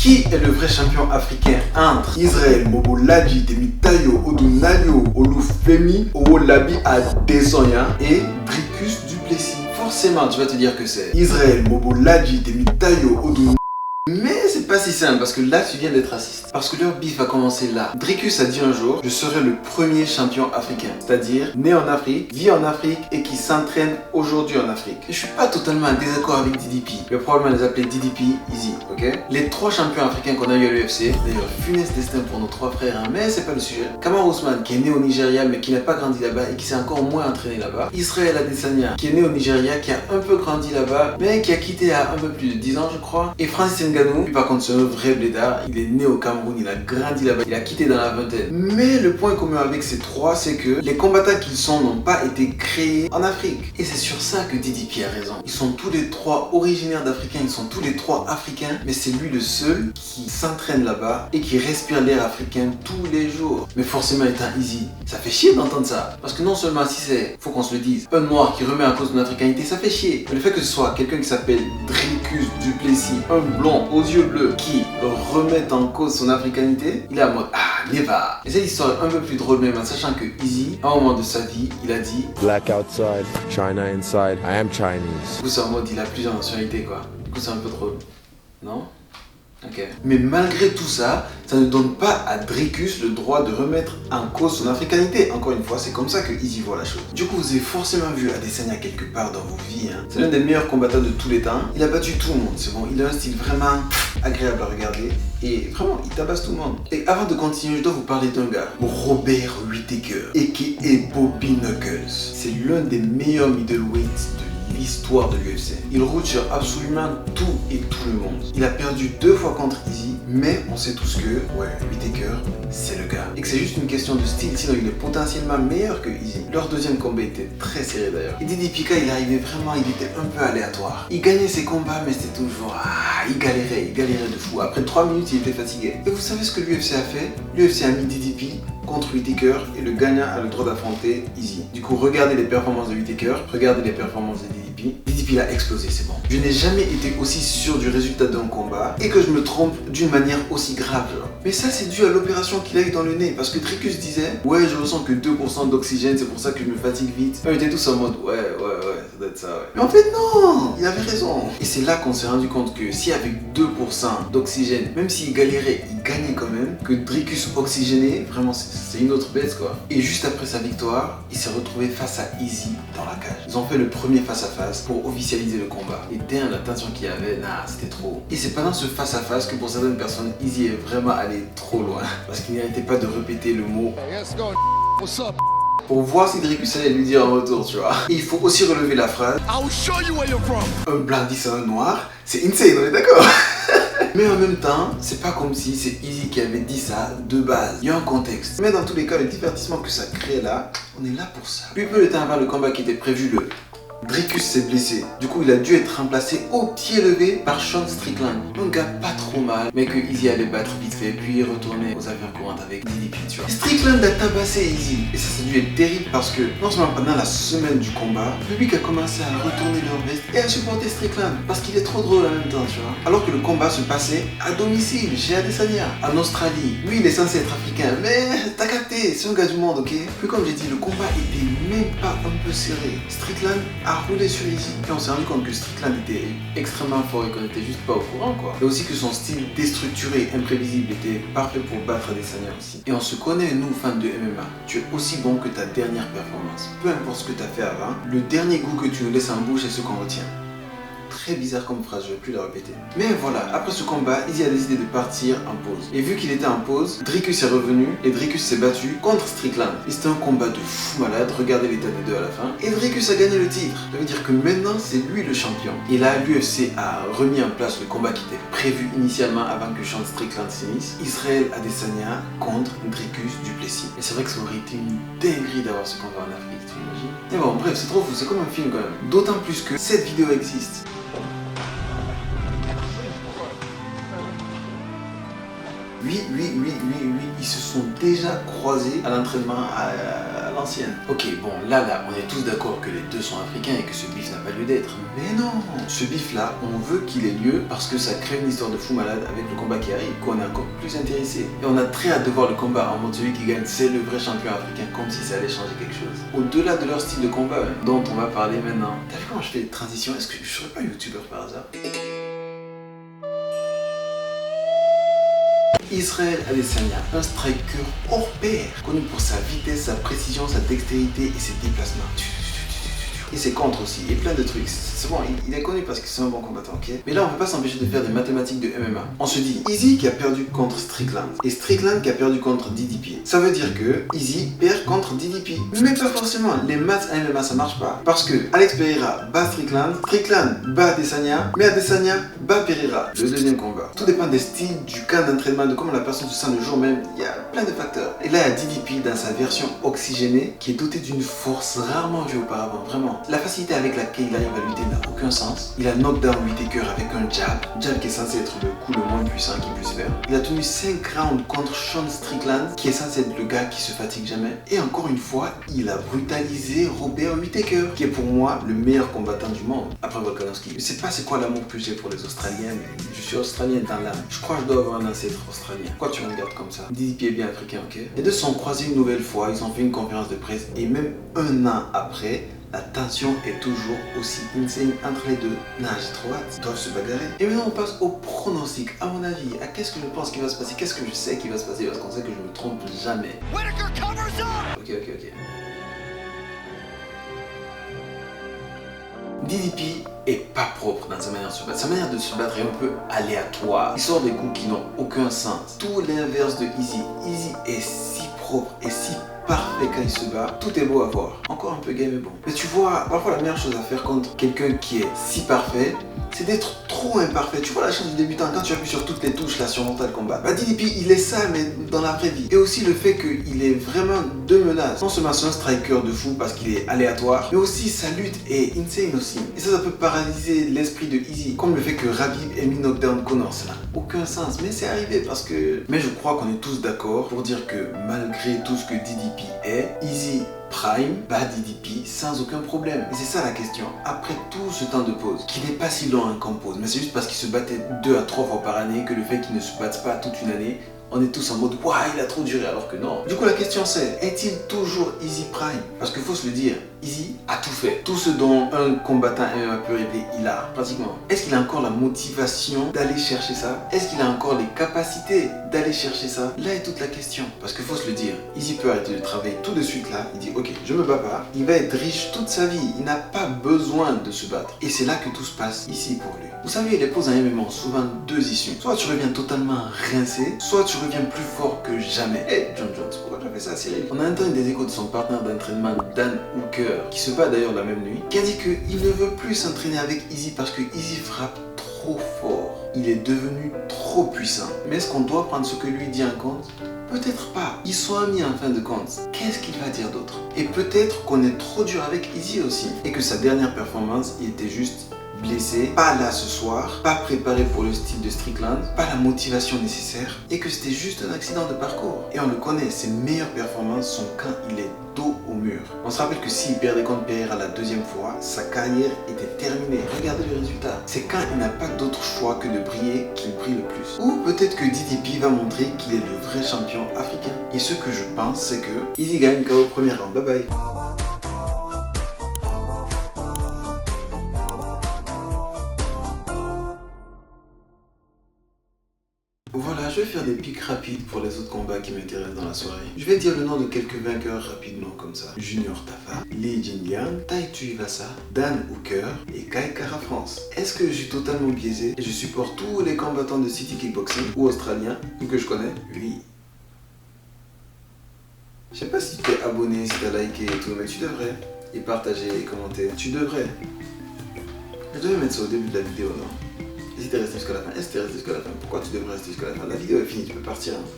Qui est le vrai champion africain entre Israël Moboladi Temitayo Odunalio Olufemi Owolabi Adesanya et Dricus du Plessis? Forcément, tu vas te dire que c'est Israël Moboladi Temitayo Odunalio. Mais c'est pas si simple parce que là tu viens d'être raciste. Parce que leur bif va commencer là. Dricus a dit un jour: je serai le premier champion africain. C'est-à-dire né en Afrique, vit en Afrique et qui s'entraîne aujourd'hui en Afrique. Et je suis pas totalement en désaccord avec DDP. Je vais probablement les appeler DDP Easy, ok? Les 3 champions africains qu'on a eu à l'UFC, d'ailleurs funeste destin pour nos 3 frères, hein, mais c'est pas le sujet. Kamaru Usman qui est né au Nigeria mais qui n'a pas grandi là-bas et qui s'est encore moins entraîné là-bas. Israël Adesanya qui est né au Nigeria, qui a un peu grandi là-bas mais qui a quitté à un peu plus de 10 ans je crois. Et Francis Ngannou, lui par contre c'est un vrai blédard, il est né au Cameroun, il a grandi là-bas, il a quitté dans la vingtaine. Mais le point commun avec ces 3, c'est que les combattants qu'ils sont n'ont pas été créés en Afrique. Et c'est sur ça que DDP a raison. Ils sont tous les 3 originaires d'Africains, ils sont tous les 3 africains, mais c'est lui le seul qui s'entraîne là-bas et qui respire l'air africain tous les jours. Mais forcément étant Easy, ça fait chier d'entendre ça. Parce que non seulement si c'est, faut qu'on se le dise, un noir qui remet en cause son africanité, ça fait chier. Mais le fait que ce soit quelqu'un qui s'appelle Dricus du Plessis, un blond aux yeux bleus qui remet en cause son africanité, il est en mode ah, never. Et c'est l'histoire un peu plus drôle même en sachant que Easy, à un moment de sa vie, il a dit Black outside, China inside, I am Chinese. Du coup c'est en mode il a plusieurs nationalités quoi. Du coup c'est un peu drôle. Non? Ok. Mais malgré tout ça, ça ne donne pas à Dricus le droit de remettre en cause son africanité. Encore une fois, c'est comme ça que Easy voit la chose. Du coup, vous avez forcément vu Adesanya quelque part dans vos vies. Hein. C'est l'un des meilleurs combattants de tous les temps. Il a battu tout le monde, c'est bon. Il a un style vraiment agréable à regarder. Et vraiment, il tabasse tout le monde. Et avant de continuer, je dois vous parler d'un gars, Robert Whittaker, a.k.a. Bobby Knuckles. C'est l'un des meilleurs middleweights de l'histoire de l'UFC. Il roule sur absolument tout et tout le monde. Il a perdu 2 fois contre Easy, mais on sait tous que, ouais, Whittaker, c'est le gars. Et que c'est juste une question de style, sinon il est potentiellement meilleur que Easy. Leur deuxième combat était très serré d'ailleurs. Et DDP, il arrivait vraiment, il était un peu aléatoire. Il gagnait ses combats, mais c'était toujours, il galérait de fou. Après 3 minutes, il était fatigué. Et vous savez ce que l'UFC a fait? L'UFC a mis DDP contre Whittaker et le gagnant a le droit d'affronter Easy. Du coup, regardez les performances de Whittaker, regardez les performances de DDP. DDP a explosé, c'est bon. Je n'ai jamais été aussi sûr du résultat d'un combat et que je me trompe d'une manière aussi grave. Mais ça, c'est dû à l'opération qu'il a eu dans le nez. Parce que Dricus disait, ouais, je ressens que 2% d'oxygène, c'est pour ça que je me fatigue vite. On était tous en mode, ouais, ça doit être ça, ouais. Mais en fait, non, il avait raison. Et c'est là qu'on s'est rendu compte que si avec 2% d'oxygène, même s'il galérait, il gagnait quand même, que Dricus oxygéné, vraiment, c'est une autre bête, quoi. Et juste après sa victoire, il s'est retrouvé face à Easy dans la cage. Ils ont fait le premier face-à-face pour officialiser le combat. Et dès la tension qu'il y avait, c'était trop. Et c'est pendant ce face-à-face que pour certaines personnes, Easy est vraiment allé trop loin. Parce qu'il n'arrêtait pas de répéter le mot pour voir si Dricus allait lui dire en retour, tu vois. Et il faut aussi relever la phrase un blanc dit à un noir, c'est insane, on est d'accord? Mais en même temps, c'est pas comme si c'est Easy qui avait dit ça de base. Il y a un contexte. Mais dans tous les cas, le divertissement que ça crée là, on est là pour ça. Puis peu de temps avant le combat qui était prévu, Dricus s'est blessé. Du coup, il a dû être remplacé au pied levé par Sean Strickland. Un gars pas trop mal, mais que Easy allait battre vite fait, puis retourner aux affaires courantes avec DDP, tu vois. Strickland a tabassé Easy. Et ça a dû être terrible parce que, non seulement pendant la semaine du combat, le public a commencé à retourner leur veste et à supporter Strickland. Parce qu'il est trop drôle en même temps, tu vois. Alors que le combat se passait à domicile, chez Adesanya, en Australie. Lui, il est censé être africain, mais t'as capté, c'est un gars du monde, ok? Puis comme j'ai dit, le combat était même pas un peu serré. Strickland a roulé sur Easy. Puis on s'est rendu compte que Strickland était extrêmement fort et qu'on était juste pas au courant, quoi. Et aussi que son style déstructuré, imprévisible, était parfait pour battre Adesanya aussi. Et on se connaît, nous, fans de MMA. Tu es aussi bon que ta dernière performance. Peu importe ce que tu as fait avant, le dernier goût que tu nous laisses en bouche est ce qu'on retient. Très bizarre comme phrase, je vais plus la répéter. Mais voilà, après ce combat, Easy a décidé de partir en pause. Et vu qu'il était en pause, Dricus est revenu et Dricus s'est battu contre Strickland. Et c'était un combat de fou malade, regardez l'état des deux à la fin. Et Dricus a gagné le titre. Ça veut dire que maintenant, c'est lui le champion. Et là, l'UFC a remis en place le combat qui était prévu initialement avant que Sean Strickland s'initie. Israël Adesanya contre Dricus du Plessis. Et c'est vrai que ça aurait été une dinguerie d'avoir ce combat en Afrique, tu imagines? Mais bon, bref, c'est trop fou, c'est comme un film quand même. D'autant plus que cette vidéo existe. Oui, ils se sont déjà croisés à l'entraînement l'ancienne. Ok, bon, là, on est tous d'accord que les deux sont africains et que ce bif n'a pas lieu d'être. Mais non, ce bif-là, on veut qu'il ait lieu parce que ça crée une histoire de fou malade avec le combat qui arrive, qu'on est encore plus intéressé. Et on a très hâte de voir le combat en mode celui qui gagne, c'est le vrai champion africain, comme si ça allait changer quelque chose. Au-delà de leur style de combat, dont on va parler maintenant. T'as vu comment je fais les transitions? Est-ce que je serais pas youtubeur par hasard? Israël Adesanya, un striker hors pair, connu pour sa vitesse, sa précision, sa dextérité et ses déplacements. Et ses contres aussi, et plein de trucs. C'est bon, il est connu parce que c'est un bon combattant, ok? Mais là, on peut pas s'empêcher de faire des mathématiques de MMA. On se dit, Izzy qui a perdu contre Strickland, et Strickland qui a perdu contre DDP. Ça veut dire que Izzy perd contre DDP. Mais pas forcément, les maths à MMA ça marche pas. Parce que Alex Pereira bat Strickland, Strickland bat Adesanya, mais Adesanya bat Pereira. Le deuxième combat. Tout dépend des styles, du camp d'entraînement, de comment la personne se sent le jour même. Il y a plein de facteurs. Et là, il y a DDP dans sa version oxygénée, qui est dotée d'une force rarement vue auparavant, vraiment. La facilité avec laquelle il arrive à lutter n'a aucun sens. Il a knockdown Whittaker avec un jab qui est censé être le coup le moins puissant qu'il puisse faire. Il a tenu 5 rounds contre Sean Strickland, qui est censé être le gars qui se fatigue jamais. Et encore une fois, il a brutalisé Robert Whittaker, qui est pour moi le meilleur combattant du monde, après Volkanovski. Je sais pas c'est quoi l'amour que j'ai pour les Australiens, mais je suis australien dans l'âme. Je crois que je dois avoir un ancêtre australien. Pourquoi tu me regardes comme ça? DDP est bien africain, ok? Les deux se sont croisés une nouvelle fois, ils ont fait une conférence de presse, et même un an après, la tension est toujours aussi insane entre les deux. Non, j'ai trop hâte. Ils doivent se bagarrer. Et maintenant, on passe au pronostic. À mon avis, à qu'est-ce que je pense qu'il va se passer? Qu'est-ce que je sais qu'il va se passer? Parce qu'on sait que je me trompe jamais. Ok. DDP est pas propre dans sa manière de se battre. Sa manière de se battre est un peu aléatoire. Il sort des coups qui n'ont aucun sens. Tout l'inverse de Izzy. Izzy est si propre et si parfait quand il se bat, tout est beau à voir. Encore un peu gay mais bon. Mais tu vois, parfois la meilleure chose à faire contre quelqu'un qui est si parfait, c'est d'être trop imparfait. Tu vois la chance du débutant quand tu appuies sur toutes les touches là sur Mortal Kombat. Bah DDP il est ça mais dans la vraie vie. Et aussi le fait qu'il est vraiment deux menaces. Non seulement c'est un striker de fou parce qu'il est aléatoire, mais aussi sa lutte est insane aussi. Et ça peut paralyser l'esprit de Izzy. Comme le fait que Khabib ait mis knockdown Conor, ça n'a aucun sens. Mais c'est arrivé parce que... Mais je crois qu'on est tous d'accord pour dire que malgré tout ce que DDP est, Izzy Prime bat DDP sans aucun problème. Et c'est ça la question. Après tout ce temps de pause, qui n'est pas si long en pause, mais c'est juste parce qu'il se battait 2 à 3 fois par année que le fait qu'il ne se batte pas toute une année, on est tous en mode « Waouh, il a trop duré » alors que non. Du coup, la question c'est, est-il toujours Izzy Prime? Parce qu'il faut se le dire, Izzy a tout fait. Tout ce dont un combattant MMA peut rêver, il a, pratiquement. Est-ce qu'il a encore la motivation d'aller chercher ça? Est-ce qu'il a encore les capacités d'aller chercher ça? Là est toute la question. Parce qu'il faut se le dire, Izzy peut arrêter de travailler tout de suite là. Il dit « Ok, je me bats pas. » Il va être riche toute sa vie. Il n'a pas besoin de se battre. Et c'est là que tout se passe ici pour lui. Vous savez, les pauses en MMA ont souvent deux issues. Soit tu reviens totalement rincé, soit tu reviens plus fort que jamais. Hey, John Jones, pourquoi tu as fait ça, Cyril? On a entendu des échos de son partenaire d'entraînement, Dan Hooker, qui se bat d'ailleurs la même nuit, qui a dit qu'il ne veut plus s'entraîner avec Izzy parce que Izzy frappe trop fort. Il est devenu trop puissant. Mais est-ce qu'on doit prendre ce que lui dit en compte? Peut-être pas. Ils sont amis en fin de compte. Qu'est-ce qu'il va dire d'autre? Et peut-être qu'on est trop dur avec Izzy aussi. Et que sa dernière performance, il était juste blessé, pas là ce soir, pas préparé pour le style de Strickland, pas la motivation nécessaire et que c'était juste un accident de parcours. Et on le connaît, ses meilleures performances sont quand il est dos au mur. On se rappelle que s'il perdait contre Pereira la deuxième fois, sa carrière était terminée. Regardez le résultat. C'est quand il n'a pas d'autre choix que de briller qu'il brille le plus. Ou peut-être que DDP va montrer qu'il est le vrai champion africain. Et ce que je pense, c'est que Izzy gagne KO au premier round. Bye bye. Voilà, je vais faire des pics rapides pour les autres combats qui m'intéressent dans la soirée. Je vais dire le nom de quelques vainqueurs rapidement comme ça. Junior Tafa, Li Jingliang, Tai Tuivasa, Dan Hooker et Kai Kara France. Est-ce que je suis totalement biaisé et je supporte tous les combattants de City Kickboxing ou australiens ou que je connais? Oui. Je sais pas si tu es abonné, si tu as liké et tout, mais tu devrais. Et partager et commenter. Tu devrais. Je devais mettre ça au début de la vidéo, non? Et si t'es resté jusqu'à la fin, est-ce que t'es resté jusqu'à la fin? Pourquoi tu devrais rester jusqu'à la fin? La vidéo est finie, tu peux partir. Hein.